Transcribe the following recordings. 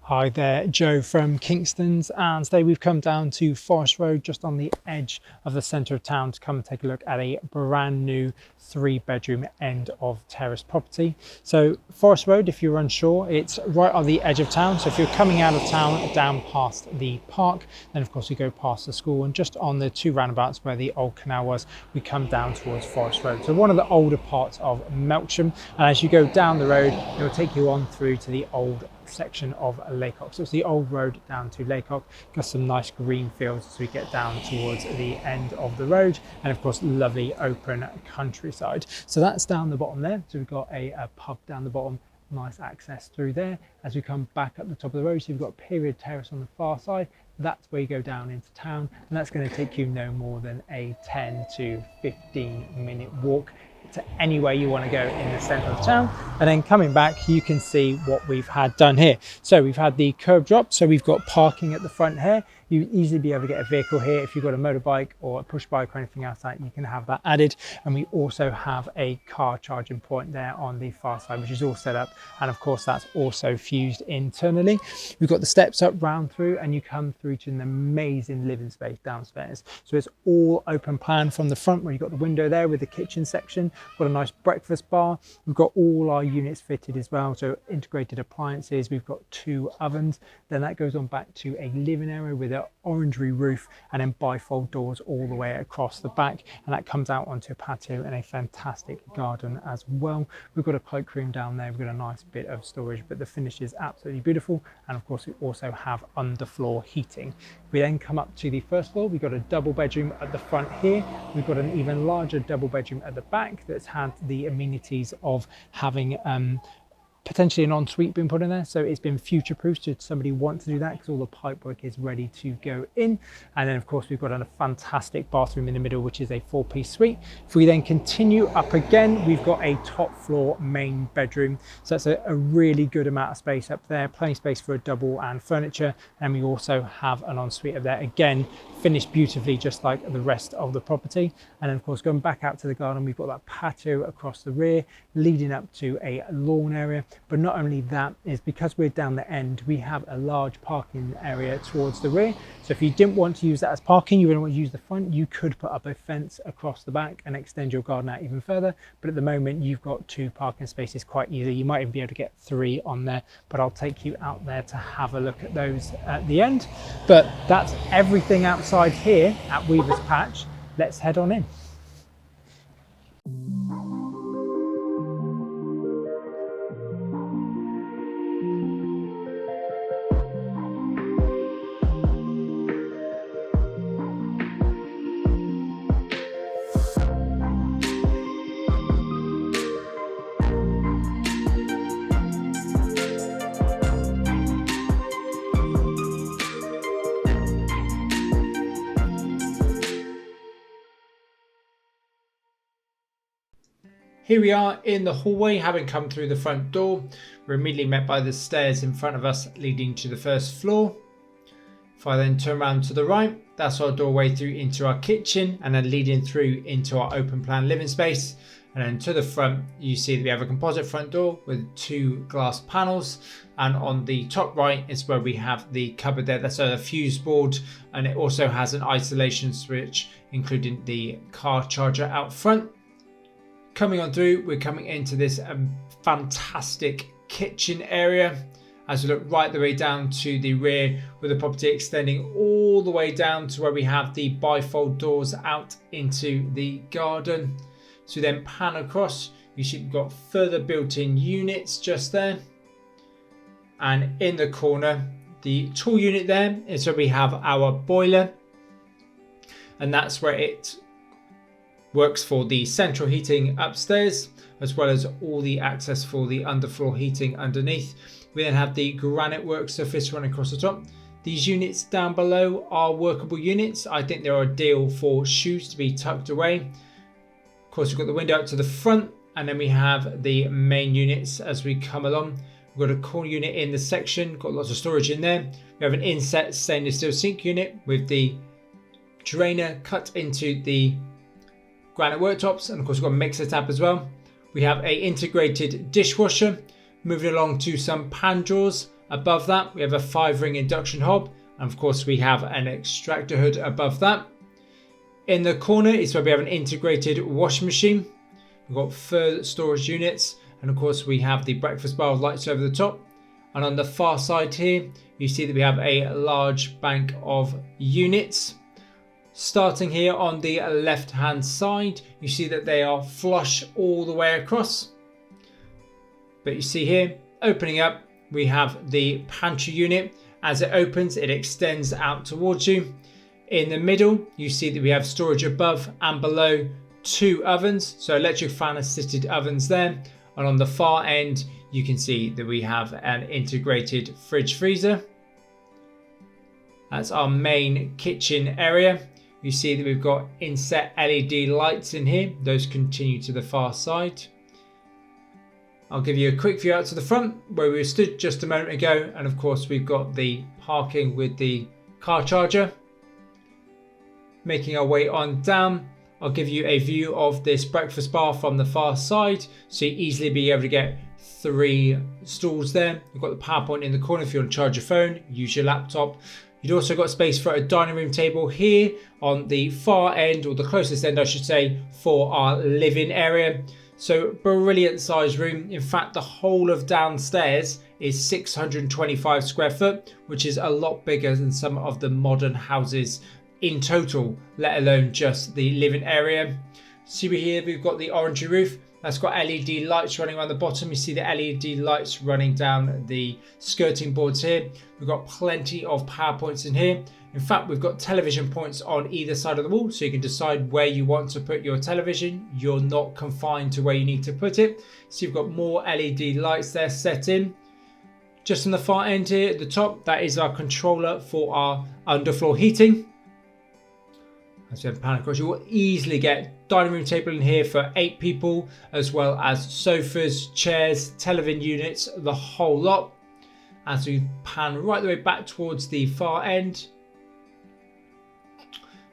Hi there, Joe from Kingston's, and today we've come down to Forest Road, just on the edge of the centre of town, to come and take a look at a brand new 3-bedroom end of terrace property. So Forest Road, if you're unsure, it's right on the edge of town. So if you're coming out of town down past the park, then of course you go past the school, and just on the 2 roundabouts where the old canal was, we come down towards Forest Road. So one of the older parts of Melksham, and as you go down the road, it will take you on through to the old section of Laycock. So it's the old road down to Laycock. Got some nice green fields as we get down towards the end of the road, and of course lovely open countryside. So that's down the bottom there. So we've got a pub down the bottom, nice access through there. As we come back up the top of the road, so you've got Period Terrace on the far side. That's where you go down into town, and that's going to take you no more than a 10 to 15 minute walk to anywhere you want to go in the centre of town. And then coming back, you can see what we've had done here. So we've had the curb drop, so we've got parking at the front here. You easily be able to get a vehicle here. If you've got a motorbike or a push bike or anything else like that, you can have that added. And we also have a car charging point there on the far side, which is all set up, and of course that's also fused internally. We've got the steps up round through, and you come through to an amazing living space downstairs. So it's all open plan from the front, where you've got the window there with the kitchen section. Got a nice breakfast bar. We've got all our units fitted as well, so integrated appliances. We've got 2 ovens. Then that goes on back to a living area with an orangery roof, and then bifold doors all the way across the back, and that comes out onto a patio and a fantastic garden as well. We've got a cloakroom down there. We've got a nice bit of storage, but the finish is absolutely beautiful. And of course we also have underfloor heating. We then come up to the first floor. We've got a double bedroom at the front here. We've got an even larger double bedroom at the back that's had the amenities of having potentially an ensuite being put in there. So it's been future proof should somebody want to do that, because all the pipe work is ready to go in. And then of course we've got a fantastic bathroom in the middle, which is a 4-piece suite. If we then continue up again, we've got a top floor main bedroom. So that's a really good amount of space up there, plenty of space for a double and furniture. And we also have an ensuite up there, again finished beautifully just like the rest of the property. And then of course going back out to the garden, we've got that patio across the rear leading up to a lawn area. But not only that, is because we're down the end, we have a large parking area towards the rear. So if you didn't want to use that as parking, you wouldn't want to use the front, you could put up a fence across the back and extend your garden out even further. But at the moment you've got 2 parking spaces quite easily. You might even be able to get 3 on there, but I'll take you out there to have a look at those at the end. But that's everything outside here at Weaver's Patch. Let's head on in. Here we are in the hallway, having come through the front door. We're immediately met by the stairs in front of us leading to the first floor. If I then turn around to the right, that's our doorway through into our kitchen, and then leading through into our open plan living space. And then to the front, you see that we have a composite front door with 2 glass panels. And on the top right is where we have the cupboard there. That's a fuse board, and it also has an isolation switch, including the car charger out front. Coming on through, we're coming into this fantastic kitchen area as we look right the way down to the rear, with the property extending all the way down to where we have the bifold doors out into the garden. So then pan across, you see we've got further built-in units just there. And in the corner, the tool unit there is where we have our boiler, and that's where it works for the central heating upstairs, as well as all the access for the underfloor heating underneath. We then have the granite work surface running across the top. These units down below are workable units. I think they're ideal for shoes to be tucked away. Of course, we've got the window out to the front, and then we have the main units as we come along. We've got a corner unit in the section, got lots of storage in there. We have an inset stainless steel sink unit with the drainer cut into the granite worktops, and of course we've got a mixer tap as well. We have a integrated dishwasher. Moving along to some pan drawers, Above that, we have a 5-ring induction hob. And of course, we have an extractor hood above that. In the corner is where we have an integrated washing machine. We've got further storage units. And of course, we have the breakfast bar with lights over the top. And on the far side here, you see that we have a large bank of units. Starting here on the left-hand side, you see that they are flush all the way across. But you see here, opening up, we have the pantry unit. As it opens, it extends out towards you. In the middle, you see that we have storage above and below 2 ovens. So electric fan assisted ovens there. And on the far end, you can see that we have an integrated fridge freezer. That's our main kitchen area. You see that we've got inset LED lights in here. Those continue to the far side. I'll give you a quick view out to the front where we stood just a moment ago. And of course, we've got the parking with the car charger. Making our way on down, I'll give you a view of this breakfast bar from the far side. So you easily be able to get 3 stools there. You've got the power point in the corner if you want to charge your phone, use your laptop. You've also got space for a dining room table here on the far end, or the closest end I should say, for our living area. So brilliant size room. In fact, the whole of downstairs is 625 square foot, which is a lot bigger than some of the modern houses in total, let alone just the living area. See here, we've got the orangey roof. That's got LED lights running around the bottom. You see the LED lights running down the skirting boards here. We've got plenty of power points in here. In fact, we've got television points on either side of the wall, so you can decide where you want to put your television. You're not confined to where you need to put it. So you've got more LED lights there set in. Just on the far end here at the top, that is our controller for our underfloor heating. As you pan across, you will easily get dining room table in here for 8 people, as well as sofas, chairs, television units, the whole lot. As we pan right the way back towards the far end.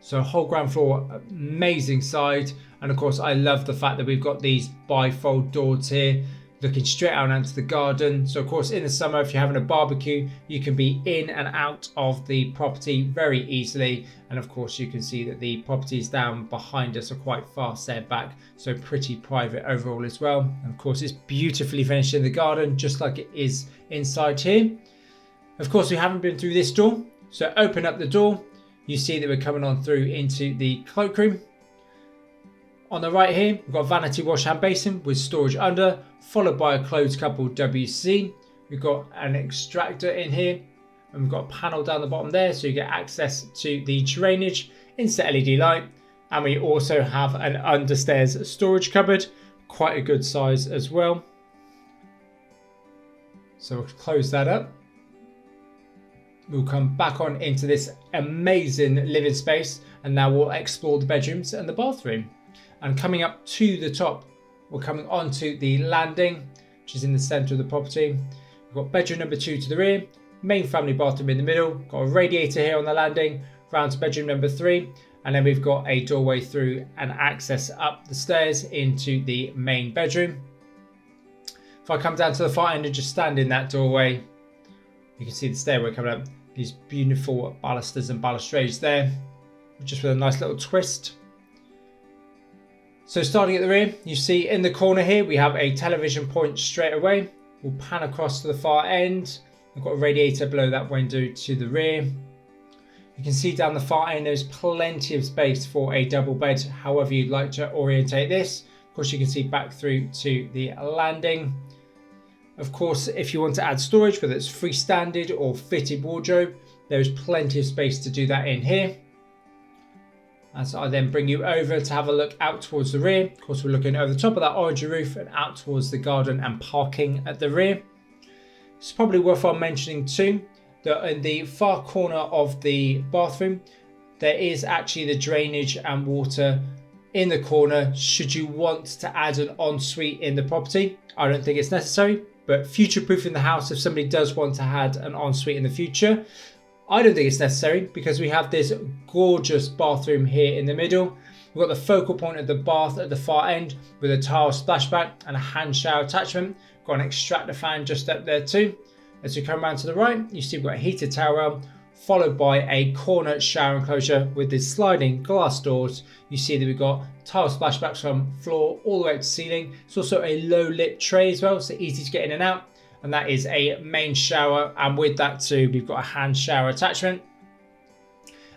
So whole ground floor, amazing side. And of course, I love the fact that we've got these bifold doors here, looking straight out onto the garden. So of course, in the summer, if you're having a barbecue, you can be in and out of the property very easily. And of course, you can see that the properties down behind us are quite far set back. So pretty private overall as well. And of course, it's beautifully finished in the garden, just like it is inside here. Of course, we haven't been through this door. So open up the door. You see that we're coming on through into the cloakroom. On the right here, we've got a vanity wash hand basin with storage under, followed by a clothes coupled WC. We've got an extractor in here, and we've got a panel down the bottom there, so you get access to the drainage, inset LED light, and we also have an understairs storage cupboard, quite a good size as well. So we'll close that up. We'll come back on into this amazing living space, and now we'll explore the bedrooms and the bathroom. And coming up to the top, we're coming onto the landing, which is in the centre of the property. We've got bedroom number 2 to the rear, main family bathroom in the middle, got a radiator here on the landing, round to bedroom number 3, and then we've got a doorway through and access up the stairs into the main bedroom. If I come down to the far end and just stand in that doorway, you can see the stairway coming up, these beautiful balusters and balustrades there, just with a nice little twist. So starting at the rear, you see in the corner here, we have a television point straight away. We'll pan across to the far end. We've got a radiator below that window to the rear. You can see down the far end, there's plenty of space for a double bed, however you'd like to orientate this. Of course, you can see back through to the landing. Of course, if you want to add storage, whether it's freestanding or fitted wardrobe, there's plenty of space to do that in here. As I then bring you over to have a look out towards the rear. Of course, we're looking over the top of that orangey roof and out towards the garden and parking at the rear. It's probably worthwhile mentioning too that in the far corner of the bathroom, there is actually the drainage and water in the corner should you want to add an ensuite in the property. I don't think it's necessary, but future-proofing the house if somebody does want to add an ensuite in the future. I don't think it's necessary because we have this gorgeous bathroom here in the middle. We've got the focal point of the bath at the far end with a tile splashback and a hand shower attachment. Got an extractor fan just up there too. As we come around to the right, you see we've got a heated towel rail, followed by a corner shower enclosure with the sliding glass doors. You see that we've got tile splashbacks from floor all the way up to ceiling. It's also a low lip tray as well, so easy to get in and out. And that is a main shower, and with that too, we've got a hand shower attachment.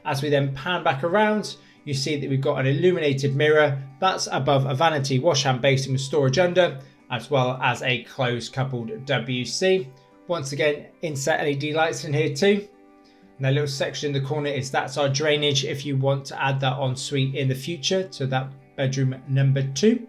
As we then pan back around, you see that we've got an illuminated mirror that's above a vanity wash hand basin with storage under, as well as a closed coupled WC. Once again, inset LED lights in here too. And that little section in the corner that's our drainage if you want to add that ensuite in the future to that bedroom number 2.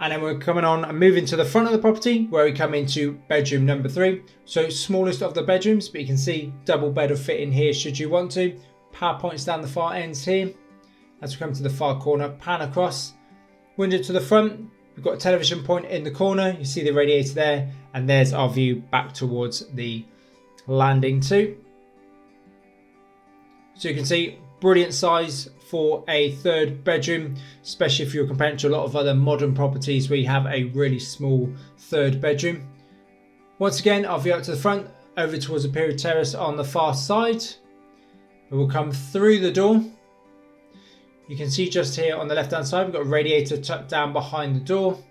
And then we're coming on and moving to the front of the property where we come into bedroom number 3. So smallest of the bedrooms, but you can see double bed will fit in here should you want to. Power points down the far ends here. As we come to the far corner, pan across. Window to the front, we've got a television point in the corner. You see the radiator there, and there's our view back towards the landing too. So you can see brilliant size for a 3rd bedroom, especially if you're comparing to a lot of other modern properties where you have a really small 3rd bedroom. Once again, I'll view up to the front, over towards the period terrace on the far side. We will come through the door. You can see just here on the left hand side, we've got a radiator tucked down behind the door.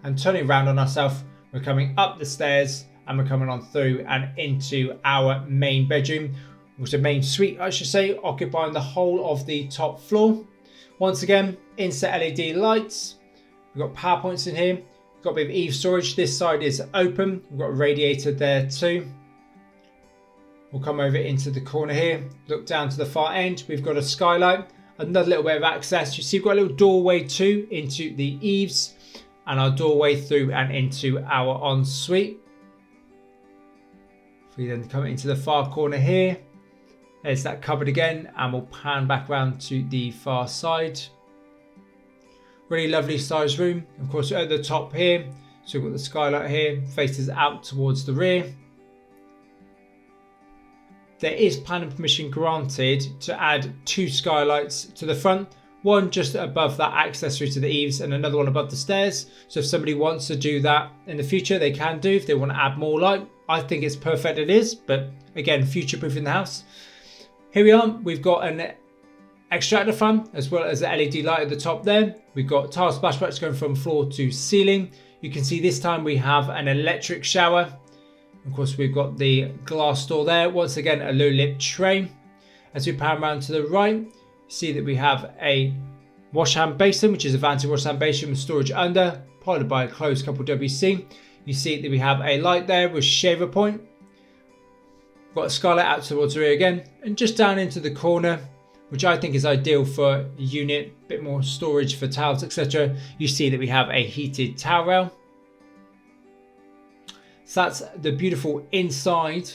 And turning around on ourselves, we're coming up the stairs and we're coming on through and into our main bedroom. Was a main suite, I should say, occupying the whole of the top floor. Once again, inset LED lights. We've got power points in here. We've got a bit of eave storage. This side is open. We've got a radiator there too. We'll come over into the corner here. Look down to the far end. We've got a skylight. Another little way of access. You see we've got a little doorway too into the eaves. And our doorway through and into our ensuite. If we then come into the far corner here. There's that cupboard again, and we'll pan back around to the far side. Really lovely sized room. Of course, at the top here, so we've got the skylight here, faces out towards the rear. There is planning permission granted to add 2 skylights to the front. One just above that accessory to the eaves and another one above the stairs. So if somebody wants to do that in the future, they can do if they want to add more light. I think it's perfect, it is, but again, future-proofing the house. Here we are, we've got an extractor fan as well as the LED light at the top there. We've got tile splashbacks going from floor to ceiling. You can see this time we have an electric shower. Of course, we've got the glass door there. Once again, a low lip tray. As we pan around to the right, you see that we have a wash hand basin, which is a vanity wash hand basin with storage under, followed by a closed couple WC. You see that we have a light there with shaver point. Got a skylight out towards the rear again, and just down into the corner, which I think is ideal for a unit, a bit more storage for towels, etc. You see that we have a heated towel rail. So that's the beautiful inside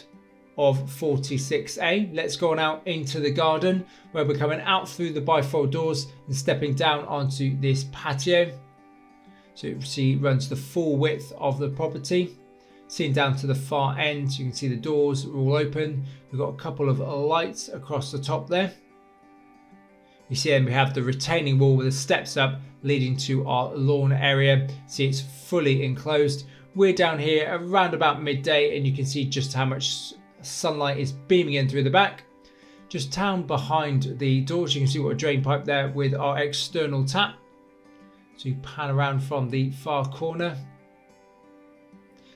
of 46A. Let's go on out into the garden where we're coming out through the bifold doors and stepping down onto this patio. So you see it runs the full width of the property. Seen down to the far end, you can see the doors are all open. We've got a couple of lights across the top there. You see then we have the retaining wall with the steps up leading to our lawn area. See it's fully enclosed. We're down here around about midday and you can see just how much sunlight is beaming in through the back. Just down behind the doors you can see what a drain pipe there with our external tap. So you pan around from the far corner.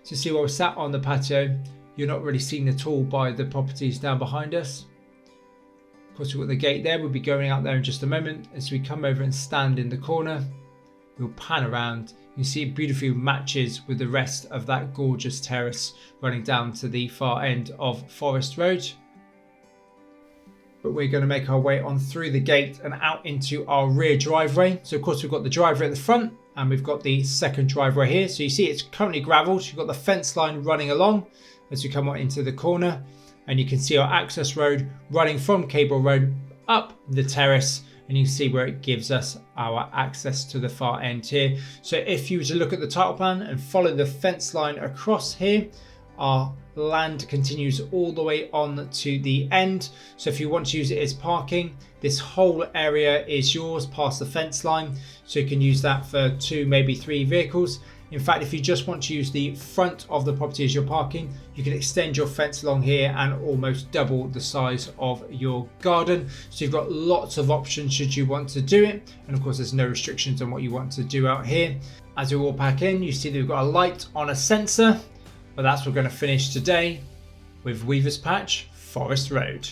To see where we're sat on the patio, you're not really seen at all by the properties down behind us. Of course, we've got the gate there. We'll be going out there in just a moment. As we come over and stand in the corner, we'll pan around. You see it beautifully matches with the rest of that gorgeous terrace running down to the far end of Forest Road. But we're going to make our way on through the gate and out into our rear driveway. So of course we've got the driveway at the front and we've got the second driveway here. So you see it's currently gravelled. You've got the fence line running along as we come out into the corner, and you can see our access road running from Cable Road up the terrace, and you can see where it gives us our access to the far end here. So if you were to look at the title plan and follow the fence line across here, our land continues all the way on to the end. So if you want to use it as parking, this whole area is yours past the fence line. So you can use that for 2, maybe 3 vehicles. In fact, if you just want to use the front of the property as your parking, you can extend your fence along here and almost double the size of your garden. So you've got lots of options should you want to do it. And of course, there's no restrictions on what you want to do out here. As we walk back in, you see that we've got a light on a sensor, but that's what we're going to finish today with Weaver's Patch, Forest Road.